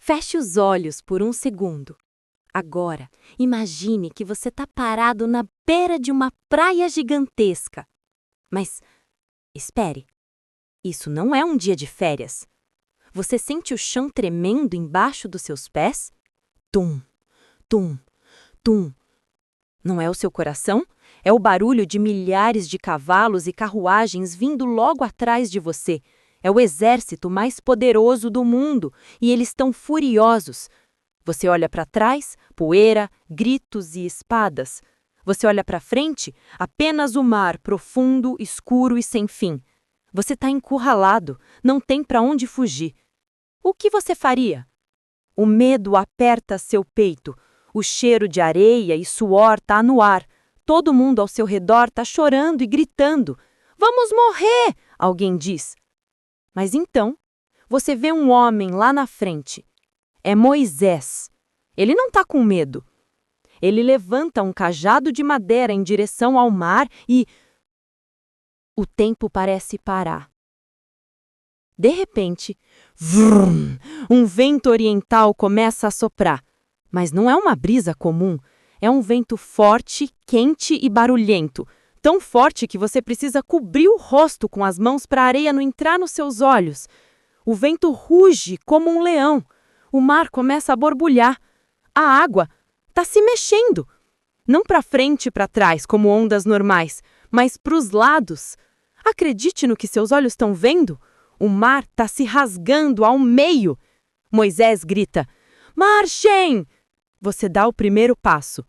Feche os olhos por um segundo. Agora, imagine que você está parado na beira de uma praia gigantesca. Mas, espere, isso não é um dia de férias. Você sente o chão tremendo embaixo dos seus pés? Tum, tum, tum. Não é o seu coração? É o barulho de milhares de cavalos e carruagens vindo logo atrás de você. É o exército mais poderoso do mundo e eles estão furiosos. Você olha para trás, poeira, gritos e espadas. Você olha para frente, apenas o mar profundo, escuro e sem fim. Você está encurralado, não tem para onde fugir. O que você faria? O medo aperta seu peito. O cheiro de areia e suor está no ar. Todo mundo ao seu redor está chorando e gritando. Vamos morrer! Alguém diz. Mas então, você vê um homem lá na frente. É Moisés. Ele não está com medo. Ele levanta um cajado de madeira em direção ao mar e... O tempo parece parar. De repente, vrum, um vento oriental começa a soprar. Mas não é uma brisa comum. É um vento forte, quente e barulhento. Tão forte que você precisa cobrir o rosto com as mãos para a areia não entrar nos seus olhos. O vento ruge como um leão. O mar começa a borbulhar. A água está se mexendo. Não para frente e para trás, como ondas normais, mas para os lados. Acredite no que seus olhos estão vendo. O mar está se rasgando ao meio. Moisés grita, marchem! Você dá o primeiro passo.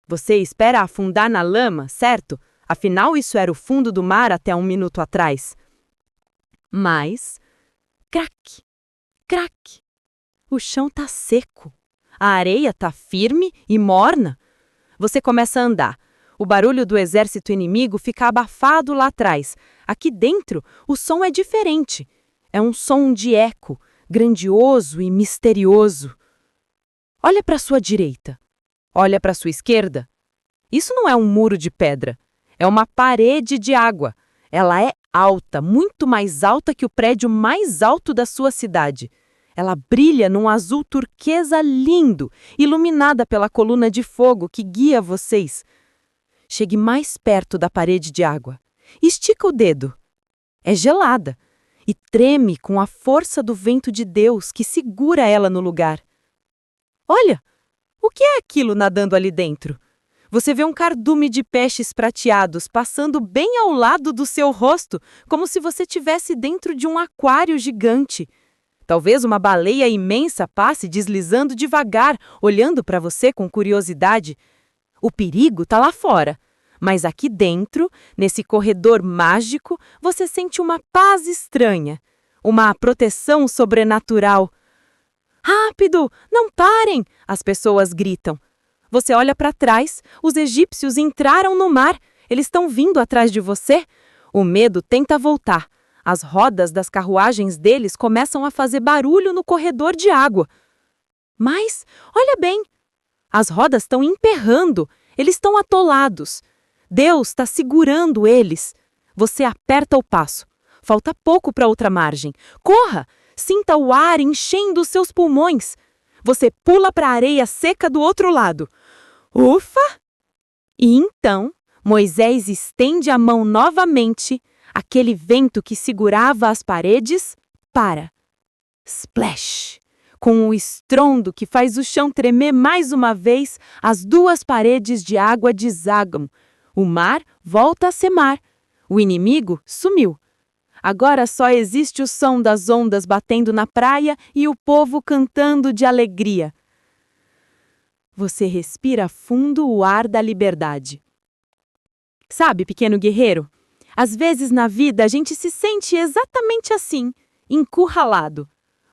Você espera afundar na lama, certo? Afinal, isso era o fundo do mar até um minuto atrás. Mas, crac, crac, o chão está seco. A areia está firme e morna. Você começa a andar. O barulho do exército inimigo fica abafado lá atrás. Aqui dentro, o som é diferente. É um som de eco, grandioso e misterioso. Olha para sua direita. Olha para sua esquerda. Isso não é um muro de pedra. É uma parede de água. Ela é alta, muito mais alta que o prédio mais alto da sua cidade. Ela brilha num azul turquesa lindo, iluminada pela coluna de fogo que guia vocês. Chegue mais perto da parede de água. Estica o dedo. É gelada e treme com a força do vento de Deus que segura ela no lugar. Olha, o que é aquilo nadando ali dentro? Você vê um cardume de peixes prateados passando bem ao lado do seu rosto, como se você estivesse dentro de um aquário gigante. Talvez uma baleia imensa passe deslizando devagar, olhando para você com curiosidade. O perigo está lá fora, mas aqui dentro, nesse corredor mágico, você sente uma paz estranha, uma proteção sobrenatural. Rápido! Não parem! As pessoas gritam. Você olha para trás, os egípcios entraram no mar, eles estão vindo atrás de você. O medo tenta voltar. As rodas das carruagens deles começam a fazer barulho no corredor de água. Mas, olha bem, as rodas estão emperrando, eles estão atolados. Deus está segurando eles. Você aperta o passo. Falta pouco para outra margem. Corra! Sinta o ar enchendo os seus pulmões. Você pula para a areia seca do outro lado. Ufa! E então, Moisés estende a mão novamente. Aquele vento que segurava as paredes para. Splash! Com um estrondo que faz o chão tremer mais uma vez, as duas paredes de água desagam. O mar volta a ser mar. O inimigo sumiu. Agora só existe o som das ondas batendo na praia e o povo cantando de alegria. Você respira fundo o ar da liberdade. Sabe, pequeno guerreiro, às vezes na vida a gente se sente exatamente assim, encurralado.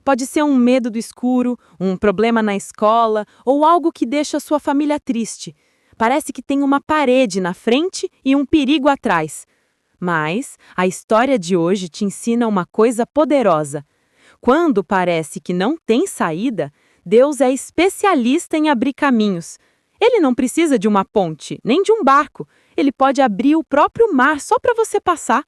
Pode ser um medo do escuro, um problema na escola ou algo que deixa a sua família triste. Parece que tem uma parede na frente e um perigo atrás. Mas a história de hoje te ensina uma coisa poderosa. Quando parece que não tem saída, Deus é especialista em abrir caminhos. Ele não precisa de uma ponte, nem de um barco. Ele pode abrir o próprio mar só para você passar.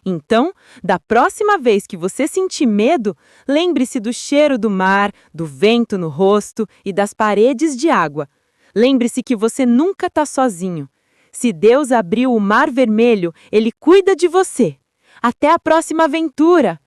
Então, da próxima vez que você sentir medo, lembre-se do cheiro do mar, do vento no rosto e das paredes de água. Lembre-se que você nunca está sozinho. Se Deus abriu o Mar Vermelho, Ele cuida de você. Até a próxima aventura!